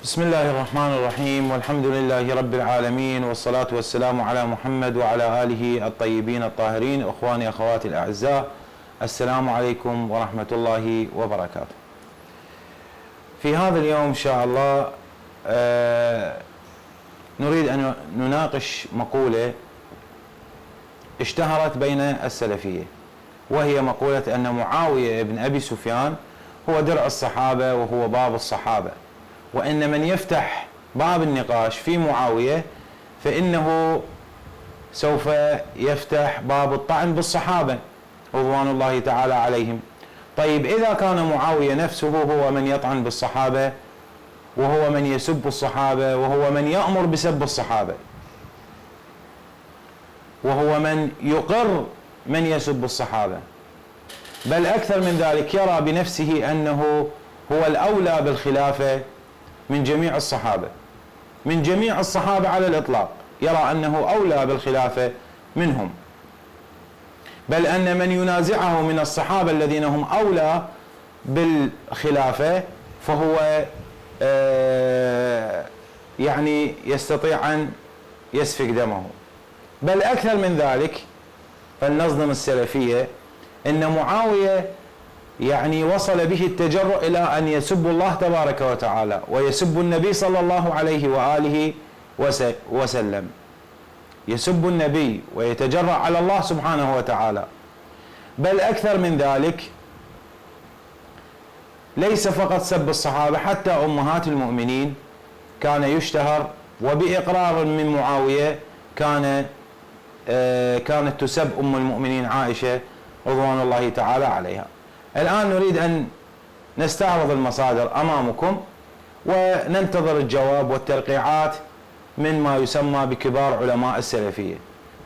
بسم الله الرحمن الرحيم، والحمد لله رب العالمين، والصلاة والسلام على محمد وعلى آله الطيبين الطاهرين. أخواني أخواتي الأعزاء، السلام عليكم ورحمة الله وبركاته. في هذا اليوم إن شاء الله نريد أن نناقش مقولة اشتهرت بين السلفية، وهي مقولة أن معاوية بن أبي سفيان هو درع الصحابة وهو باب الصحابة، وإن من يفتح باب النقاش في معاوية فإنه سوف يفتح باب الطعن بالصحابة رضوان الله تعالى عليهم. طيب، إذا كان معاوية نفسه هو من يطعن بالصحابة، وهو من يسب الصحابة، وهو من يأمر بسب الصحابة، وهو من يقر من يسب الصحابة، بل أكثر من ذلك يرى بنفسه أنه هو الأولى بالخلافة من جميع الصحابة، من جميع الصحابة على الإطلاق، يرى أنه أولى بالخلافة منهم، بل أن من ينازعه من الصحابة الذين هم أولى بالخلافة فهو يعني يستطيع أن يسفك دمه. بل أكثر من ذلك، فلنصدم السلفية أن معاوية يعني وصل به التجرؤ إلى أن يسب الله تبارك وتعالى ويسب النبي صلى الله عليه وآله وسلم، يسب النبي ويتجرأ على الله سبحانه وتعالى. بل أكثر من ذلك، ليس فقط سب الصحابة، حتى أمهات المؤمنين كان يشتهر، وبإقرار من معاوية كانت تسب أم المؤمنين عائشة رضوان الله تعالى عليها. الآن نريد أن نستعرض المصادر أمامكم وننتظر الجواب والترقيعات من ما يسمى بكبار علماء السلفية،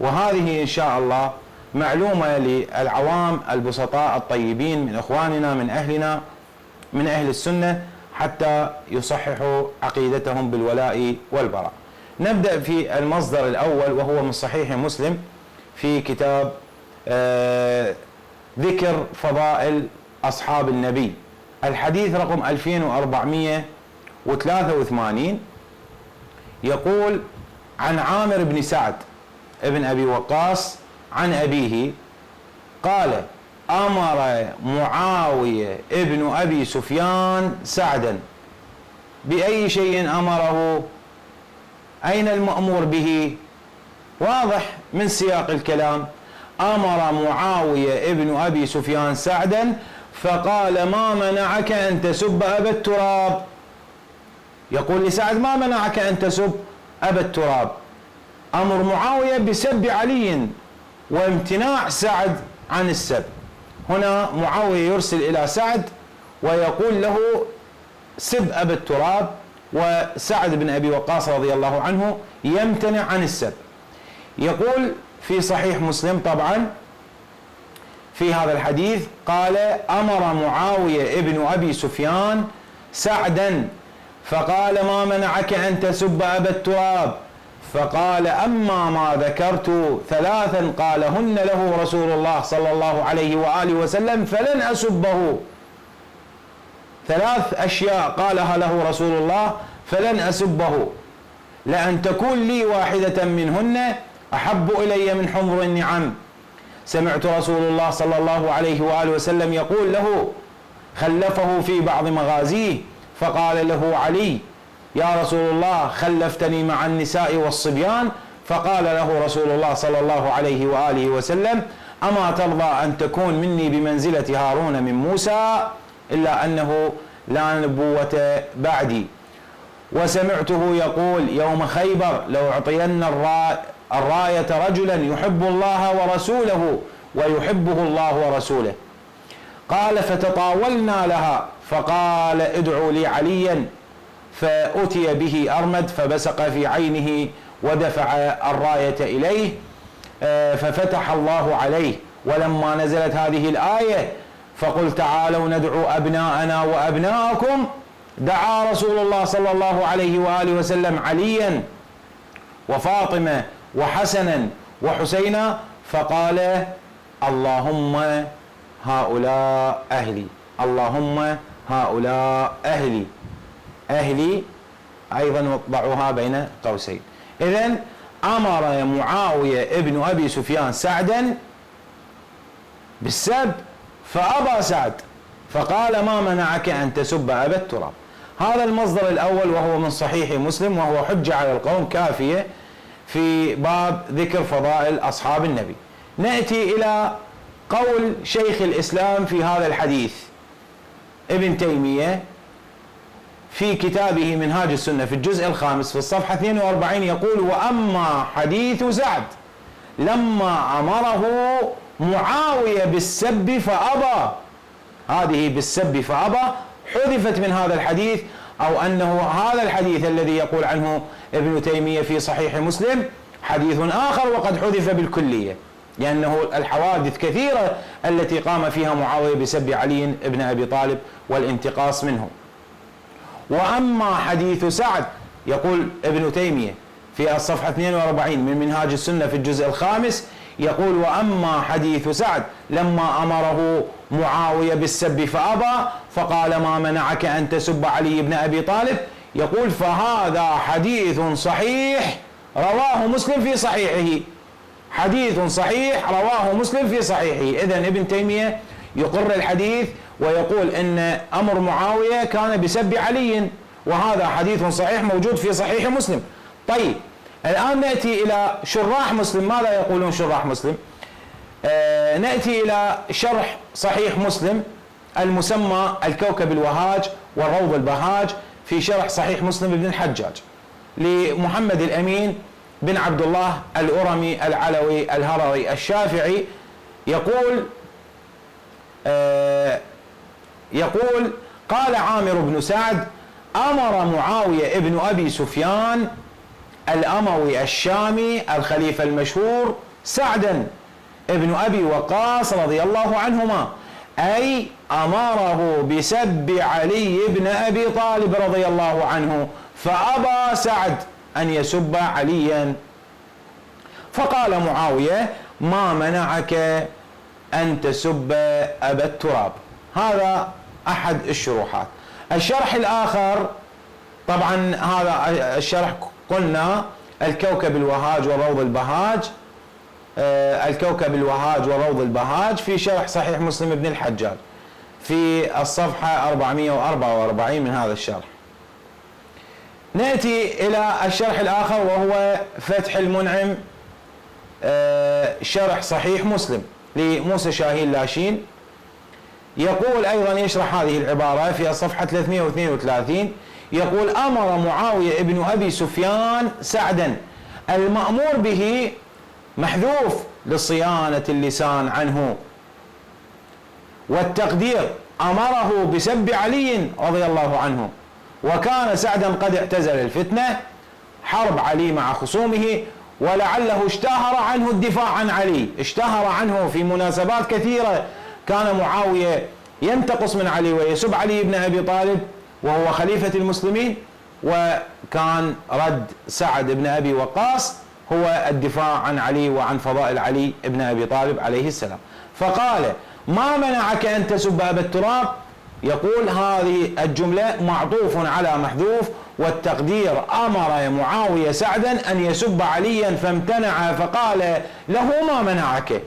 وهذه إن شاء الله معلومة للعوام البسطاء الطيبين من إخواننا من أهلنا من أهل السنة، حتى يصححوا عقيدتهم بالولاء والبراء. نبدأ في المصدر الأول، وهو من صحيح مسلم في كتاب ذكر فضائل أصحاب النبي، الحديث رقم 2483، يقول عن عامر بن سعد ابن أبي وقاص عن أبيه قال: أمر معاوية ابن أبي سفيان سعدا. بأي شيء أمره؟ أين المأمور به؟ واضح من سياق الكلام. أمر معاوية ابن أبي سفيان سعدا فقال: ما منعك أن تسب أبا التراب؟ يقول لسعد: ما منعك أن تسب أبا التراب؟ أمر معاوية بسب علي وامتناع سعد عن السب. هنا معاوية يرسل إلى سعد ويقول له: سب أبا التراب، وسعد بن أبي وقاص رضي الله عنه يمتنع عن السب. يقول في صحيح مسلم طبعا في هذا الحديث، قال: أمر معاوية ابن أبي سفيان سعدا فقال: ما منعك أن تسب أبا التراب؟ فقال: أما ما ذكرت ثلاثا قالهن له رسول الله صلى الله عليه وآله وسلم فلن أسبه. ثلاث أشياء قالها له رسول الله فلن أسبه، لأن تكون لي واحدة منهن أحب إلي من حمر النعم. سمعت رسول الله صلى الله عليه وآله وسلم يقول له، خلفه في بعض مغازيه، فقال له علي: يا رسول الله خلفتني مع النساء والصبيان؟ فقال له رسول الله صلى الله عليه وآله وسلم: أما ترضى أن تكون مني بمنزلة هارون من موسى؟ إلا أنه لا نبوة بعدي. وسمعته يقول يوم خيبر: لو أعطين الراية رجلا يحب الله ورسوله ويحبه الله ورسوله. قال: فتطاولنا لها، فقال: ادعوا لي عليا. فأتي به أرمد فبسق في عينه ودفع الراية إليه، ففتح الله عليه. ولما نزلت هذه الآية: فقل تعالوا ندعو أبناءنا وأبناءكم، دعا رسول الله صلى الله عليه وآله وسلم عليا وفاطمة وحسنا وحسينا، فقال: اللهم هؤلاء أهلي، اللهم هؤلاء أهلي. أهلي أيضا ضعوها بين قوسين. إذن أمر معاوية ابن أبي سفيان سعدا بالسب فأبى سعد فقال ما منعك أن تسب أبا التراب. هذا المصدر الأول وهو من صحيح مسلم، وهو حجة على القوم كافية في باب ذكر فضائل أصحاب النبي. نأتي إلى قول شيخ الإسلام في هذا الحديث ابن تيمية في كتابه منهاج السنة في الجزء الخامس في الصفحة 42 يقول: وأما حديث سعد لما أمره معاوية بالسب فأبى، هذه بالسب فأبى حذفت من هذا الحديث، أو أنه هذا الحديث الذي يقول عنه ابن تيمية في صحيح مسلم حديث آخر وقد حذف بالكلية، لأنه الحوادث كثيرة التي قام فيها معاوية بسب علي بن أبي طالب والانتقاص منه. وأما حديث سعد، يقول ابن تيمية في الصفحة 42 من منهاج السنة في الجزء الخامس، يقول: وأما حديث سعد لما أمره معاوية بالسب فأبى فقال ما منعك أن تسب علي بن أبي طالب، يقول: فهذا حديث صحيح رواه مسلم في صحيحه، حديث صحيح رواه مسلم في صحيحه. إذن ابن تيمية يقر الحديث ويقول إن أمر معاوية كان بسب علي، وهذا حديث صحيح موجود في صحيح مسلم. طيب الآن نأتي إلى شراح مسلم، ماذا يقولون شراح مسلم؟ نأتي إلى شرح صحيح مسلم المسمى الكوكب الوهاج والروض البهاج في شرح صحيح مسلم بن الحجاج لمحمد الأمين بن عبد الله الأرمي العلوي الهروي الشافعي. يقول: قال عامر بن سعد: أمر معاوية ابن أبي سفيان الأموي الشامي الخليفة المشهور سعدا ابن أبي وقاص رضي الله عنهما، أي أمره بسب علي بن أبي طالب رضي الله عنه، فأبى سعد أن يسب عليا، فقال معاوية: ما منعك أن تسب أبا التراب. هذا أحد الشروحات. الشرح الآخر، طبعا هذا الشرح قلنا الكوكب الوهاج وروض البهاج، الكوكب الوهاج وروض البهاج في شرح صحيح مسلم بن الحجاج في الصفحة 444 من هذا الشرح. نأتي إلى الشرح الآخر وهو فتح المنعم شرح صحيح مسلم لموسى شاهين لاشين. يقول أيضا يشرح هذه العبارة في الصفحة 332، يقول: أمر معاوية ابن أبي سفيان سعدا، المأمور به محذوف لصيانة اللسان عنه، والتقدير أمره بسب علي رضي الله عنه، وكان سعدا قد اعتزل الفتنة حرب علي مع خصومه، ولعله اشتهر عنه الدفاع عن علي، اشتهر عنه في مناسبات كثيرة كان معاوية ينتقص من علي ويسب علي بن أبي طالب وهو خليفة المسلمين، وكان رد سعد بن أبي وقاص هو الدفاع عن علي وعن فضائل علي بن أبي طالب عليه السلام. فقال: ما منعك أن تسب أبا التراب؟ يقول هذه الجملة معطوف على محذوف، والتقدير أمر معاوية سعدا أن يسب عليا فامتنع، فقال له: ما منعك.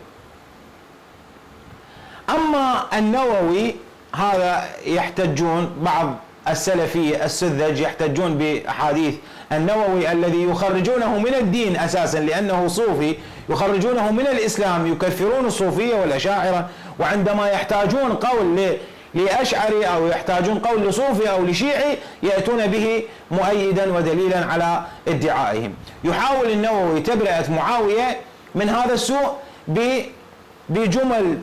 أما النووي، هذا يحتجون بعض السلفية السذج يحتجون بأحاديث النووي الذي يخرجونه من الدين أساسا لأنه صوفي، يخرجونه من الإسلام، يكفرون الصوفية والأشاعرة، وعندما يحتاجون قول لأشعري أو يحتاجون قول لصوفي أو لشيعي يأتون به مؤيدا ودليلا على ادعائهم. يحاول النووي تبرئة معاوية من هذا السوء بجمل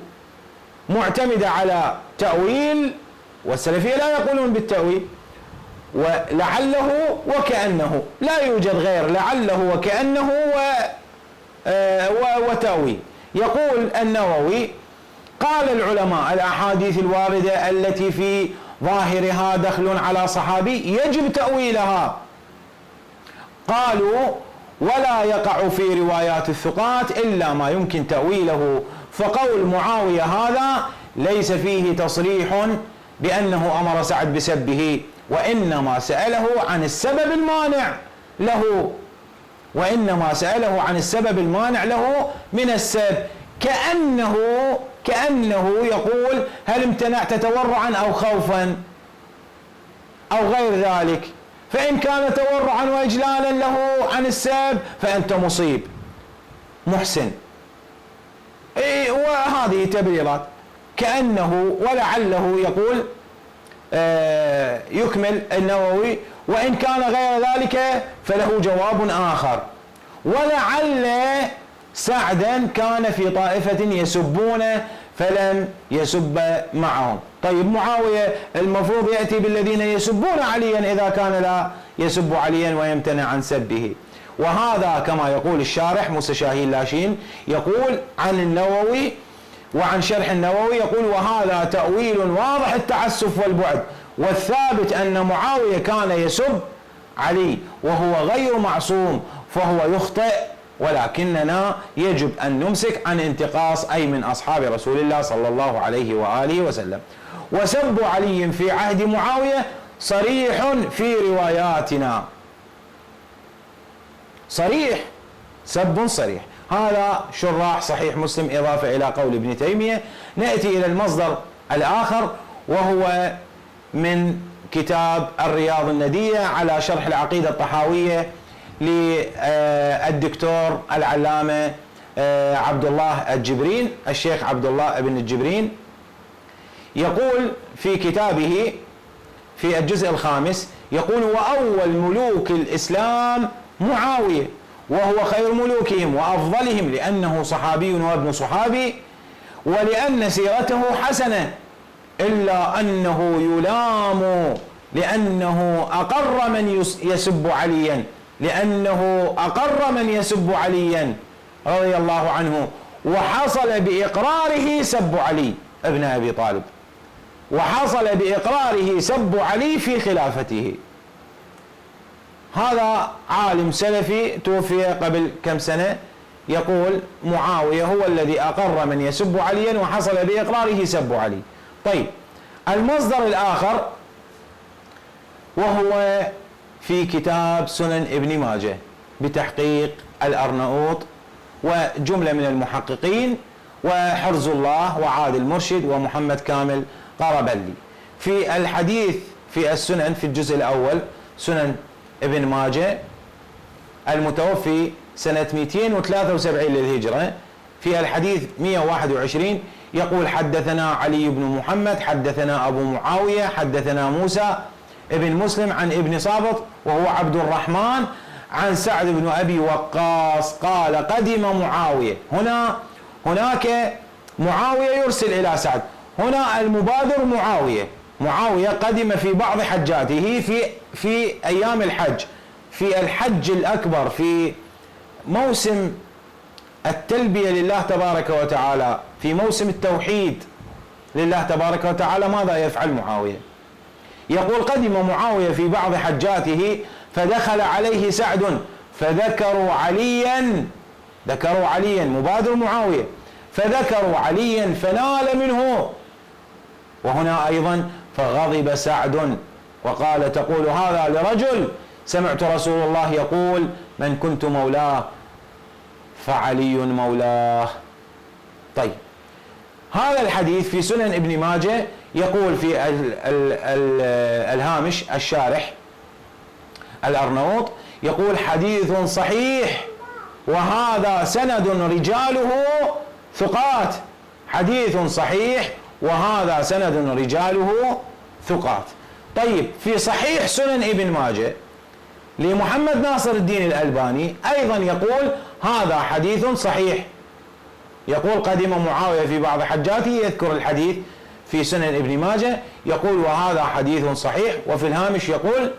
معتمدة على تأويل، والسلفية لا يقولون بالتأويل، ولعله وكأنه، لا يوجد غير لعله وكأنه وتأويل. يقول النووي: قال العلماء: الأحاديث الواردة التي في ظاهرها دخل على صحابي يجب تأويلها. قالوا: ولا يقع في روايات الثقات إلا ما يمكن تأويله، فقول معاوية هذا ليس فيه تصريح بأنه أمر سعد بسبه، وإنما سأله عن السبب المانع له، وإنما سأله عن السبب المانع له من السب، كأنه يقول هل امتنعت تورعا أو خوفا أو غير ذلك، فإن كان تورعا وإجلالا له عن السب فأنت مصيب محسن. وهذه تبريرات كأنه ولعله يقول يكمل النووي وإن كان غير ذلك فله جواب آخر، ولعل سعدا كان في طائفة يسبون فلم يسب معهم. طيب معاوية المفروض يأتي بالذين يسبون عليا إذا كان لا يسب عليا ويمتنع عن سبه. وهذا كما يقول الشارح موسى شاهين لاشين يقول عن النووي وعن شرح النووي، يقول وهذا تأويل واضح التعسف والبعد، والثابت أن معاوية كان يسب علي وهو غير معصوم فهو يخطئ، ولكننا يجب أن نمسك عن انتقاص أي من أصحاب رسول الله صلى الله عليه وآله وسلم. وسب علي في عهد معاوية صريح في رواياتنا، صريح، سب صريح. هذا شراح صحيح مسلم إضافة إلى قول ابن تيمية. نأتي إلى المصدر الآخر وهو من كتاب الرياض الندية على شرح العقيدة الطحاوية للدكتور العلامة عبد الله الجبرين، الشيخ عبد الله بن الجبرين، يقول في كتابه في الجزء الخامس يقول وأول ملوك الإسلام معاوية وهو خير ملوكهم وأفضلهم لأنه صحابي وابن صحابي ولأن سيرته حسنة، إلا أنه يلام لأنه أقر من يسب عليا، لأنه أقر من يسب عليا رضي الله عنه، وحصل بإقراره سب علي ابن أبي طالب، وحصل بإقراره سب علي في خلافته. هذا عالم سلفي توفي قبل كم سنة يقول معاوية هو الذي أقر من يسب عليا وحصل بإقراره سب علي. طيب المصدر الآخر وهو في كتاب سنن ابن ماجه بتحقيق الأرناؤوط وجملة من المحققين وحرز الله وعادل مرشد ومحمد كامل قربلي، في الحديث في السنن في الجزء الأول سنن ابن ماجه المتوفي سنة 273 للهجرة، في الحديث 121 يقول حدثنا علي بن محمد حدثنا أبو معاوية حدثنا موسى ابن مسلم عن ابن صابط وهو عبد الرحمن عن سعد بن أبي وقاص قال قدم معاوية. هناك معاوية يرسل إلى سعد، هنا المبادر معاوية قدم في بعض حجاته في أيام الحج، في الحج الأكبر، في موسم التلبية لله تبارك وتعالى، في موسم التوحيد لله تبارك وتعالى. ماذا يفعل معاوية؟ يقول قدم معاوية في بعض حجاته فدخل عليه سعد فذكروا عليا مبادر معاوية، فذكروا عليا فنال منه. وهنا أيضا فغضب سعد وقال تقول هذا لرجل سمعت رسول الله يقول من كنت مولاه فعلي مولاه. طيب هذا الحديث في سنن ابن ماجه يقول في الهامش الشارح الأرناؤوط يقول حديث صحيح وهذا سند رجاله ثقات، حديث صحيح وهذا سند رجاله ثقات. طيب في صحيح سنن ابن ماجه لمحمد ناصر الدين الألباني أيضا يقول هذا حديث صحيح، يقول قدم معاوية في بعض حجاته يذكر الحديث في سنن ابن ماجه يقول وهذا حديث صحيح، وفي الهامش يقول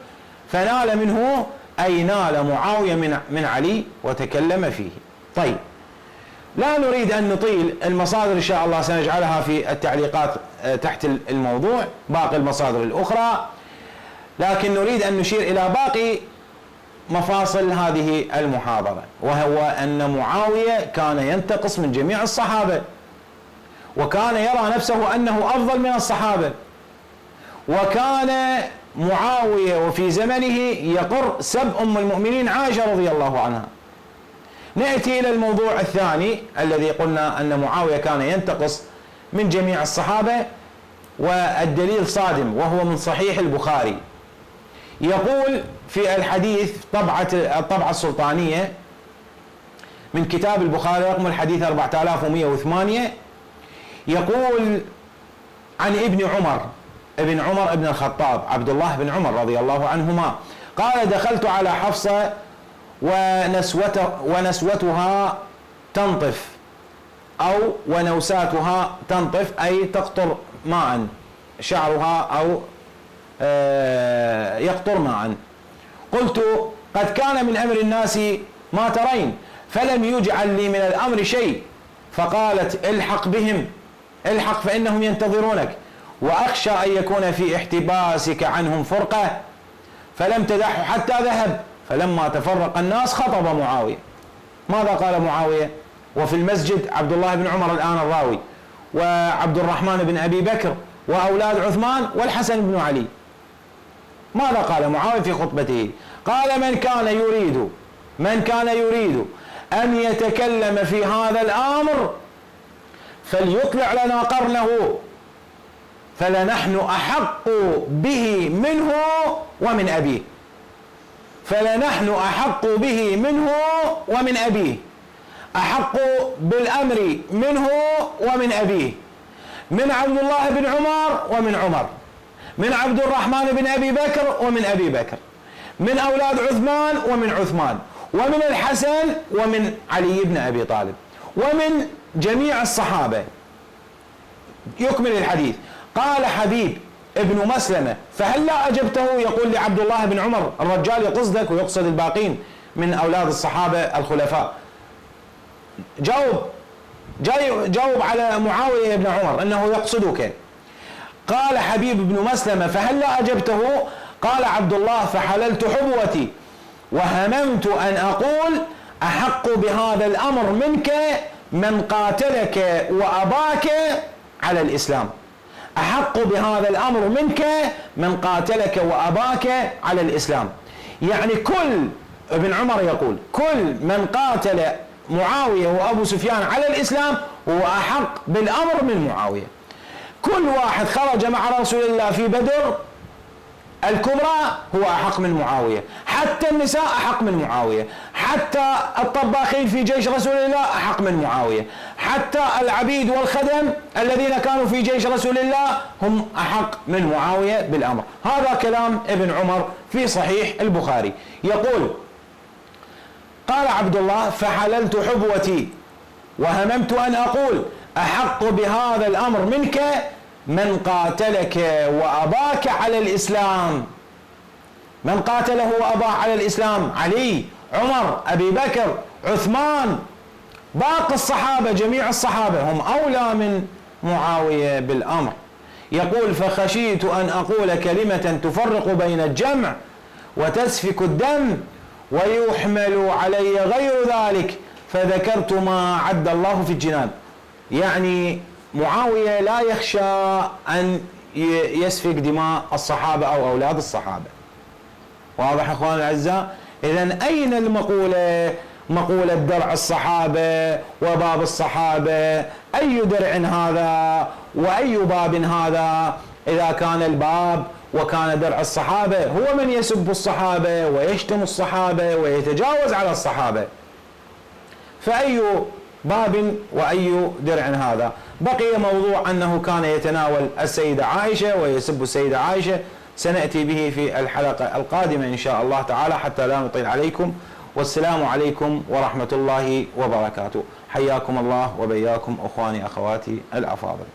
فنال منه أي نال معاوية من علي وتكلم فيه. طيب لا نريد أن نطيل، المصادر إن شاء الله سنجعلها في التعليقات تحت الموضوع باقي المصادر الأخرى، لكن نريد أن نشير إلى باقي مفاصل هذه المحاضرة، وهو أن معاوية كان ينتقص من جميع الصحابة وكان يرى نفسه أنه أفضل من الصحابة، وكان معاوية وفي زمنه يقر سب أم المؤمنين عائشة رضي الله عنها. نأتي إلى الموضوع الثاني الذي قلنا أن معاوية كان ينتقص من جميع الصحابة، والدليل صادم وهو من صحيح البخاري. يقول في الحديث الطبعة السلطانية من كتاب البخاري رقم الحديث 4108، يقول عن ابن عمر ابن الخطاب عبد الله بن عمر رضي الله عنهما قال: دخلت على حفصة ونسوتها تنطف، أو ونوساتها تنطف أي تقطر ماء، شعرها أو يقطر ماء. قلت: قد كان من أمر الناس ما ترين، فلم يجعل لي من الأمر شيء. فقالت: الحق بهم، الحق فإنهم ينتظرونك، وأخشى أن يكون في احتباسك عنهم فرقة. فلم تدعه حتى ذهب. فلما تفرق الناس خطب معاوية. ماذا قال معاوية وفي المسجد عبد الله بن عمر الآن الراوي، وعبد الرحمن بن أبي بكر، وأولاد عثمان، والحسن بن علي؟ ماذا قال معاوية في خطبته؟ قال: من كان يريد أن يتكلم في هذا الأمر فليطلع لنا قرنه، فلنحن أحق به منه ومن أبيه. فلنحن أحق به منه ومن أبيه، أحق بالأمر منه ومن أبيه، من عبد الله بن عمر ومن عمر، من عبد الرحمن بن أبي بكر ومن أبي بكر، من أولاد عثمان ومن عثمان، ومن الحسن ومن علي بن أبي طالب، ومن جميع الصحابة. يكمل الحديث. قال حبيب ابن مسلمة: فهل لا أجبته؟ يقول لعبد الله بن عمر، الرجال يقصدك ويقصد الباقين من أولاد الصحابة الخلفاء. جاوب على معاوية بن عمر أنه يقصدك. قال حبيب بن مسلمة: فهل لا أجبته؟ قال عبد الله: فحللت حبوتي وهممت أن أقول: أحق بهذا الأمر منك من قاتلك وأباك على الإسلام. أحق بهذا الأمر منك من قاتلك وأباك على الإسلام. يعني ابن عمر يقول كل من قاتل معاوية وأبو سفيان على الإسلام هو أحق بالأمر من معاوية. كل واحد خرج مع رسول الله في بدر الكبرى هو أحق من معاوية، حتى النساء أحق من معاوية، حتى الطباخين في جيش رسول الله أحق من معاوية، حتى العبيد والخدم الذين كانوا في جيش رسول الله هم أحق من معاوية بالأمر. هذا كلام ابن عمر في صحيح البخاري. يقول: قال عبد الله: فحللت حبوتي وهممت أن أقول: أحق بهذا الأمر منك من قاتلك وأباك على الإسلام. من قاتله وأباه على الإسلام: علي، عمر، أبي بكر، عثمان، باقي الصحابة، جميع الصحابة هم أولى من معاوية بالأمر. يقول: فخشيت أن أقول كلمة تفرق بين الجمع وتسفك الدم ويحمل علي غير ذلك، فذكرت ما عد الله في الجنان. يعني معاوية لا يخشى أن يسفك دماء الصحابة أو أولاد الصحابة. واضح أخوان الأعزاء؟ إذن أين المقولة؟ مقولة درع الصحابة وباب الصحابة. أي درع هذا وأي باب هذا إذا كان الباب وكان درع الصحابة هو من يسب الصحابة ويشتم الصحابة ويتجاوز على الصحابة؟ فأي باب وأي درع هذا؟ بقي موضوع أنه كان يتناول السيدة عائشة ويسب السيدة عائشة، سنأتي به في الحلقة القادمة إن شاء الله تعالى حتى لا نطيل عليكم. والسلام عليكم ورحمة الله وبركاته. حياكم الله وبياكم أخواني أخواتي الأفاضل.